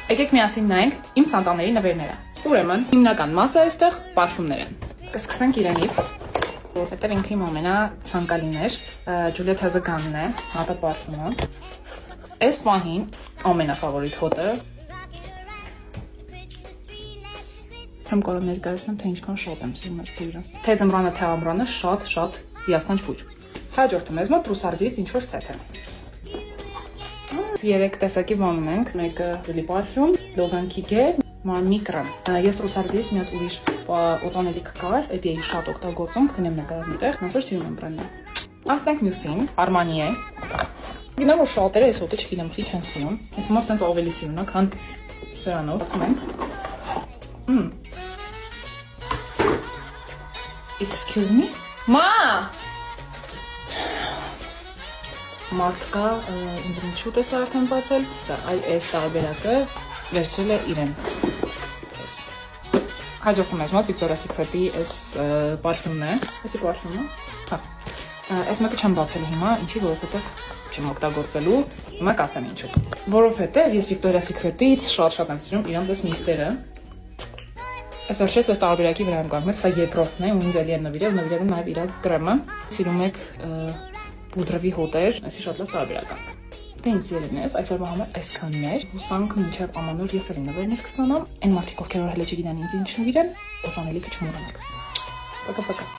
Եկեք միասին նայենք իմ սանտաների նվերները։ Ուրեմն, հիմնական մասը այստեղ պարֆումներ են։ Կսկսենք իրենից, որովհետև ինքը իմ ամենացանկալին էր, Ջուլիետ Հեզեգանն է, մատը պարֆումը։ Այս պահին ամենաֆավորիտ հոտը։ Համ կարող ներկայացնեմ, թե ինչքան շատ եմ սիրում այս բույրը։ Թե ձմռանը, թե ամռանը շատ հիասքանչ բույր։ Հաջորդը մեզ մոտ Ռուսարդիից ինչ-որ սեթ է։ 3 տեսակի բան ունենք, մեկը Ջուլի պարֆյում, Լոգան Քիգեր, Միկրան։ Ես Ռուսարդիից մի հատ ուրիշ օծանելիք կար, այդ էի շատ օգտագործում, քնեմ նկարած միտեղ, ոնց որ սիրում եմ բրենդը։ Անցնենք մյուսին, Armani է։ Գիտեմ, որ շատերը այս հոտը չգիտեմ, քիչ են սիրում։ Ես մոտ sense ավելի սիրում եմ, քան սրանով։ Excuse me։ Մա։ Մարդկա ինձ ինչու է սա արդեն բացել։ Այս տարբերակը վերցրել է իրեն։ Հաջորդում ես մոտ Victoria's Secret-ի այս պարֆյումն է։ Այսի պարֆյումը։ Հա։ Այս մեկը չեմ բացել հիմա, ինչի, որովհետև չեմ օգտագործելու։ Հիմա կասեմ ինչու։ Որովհետև ես Victoria's Secret-ից շատ եմ սիրում իրանց այս միստերը։ Այս վերջերս այս տարբերակի վրա եմ կանգնել, սա երկրորդն է ու ինձ էլի եմ նվիրել նաև իր կրեմը։ Սիրում եք պուդրովի հոտեր, այսի շատ լավ տարբերակ է։ Դե ինձ ելին ես, այսօրվա համար այսքանն էր։ Հուսանք մինչև ամանոր ես էլ նվերներ կստանամ։ Այն մարդիկ, ովքեր որ հələ չգիտեն ինձ ինչ նվիրեն, օծանելիքը չմոռանաք։ Пока-пока։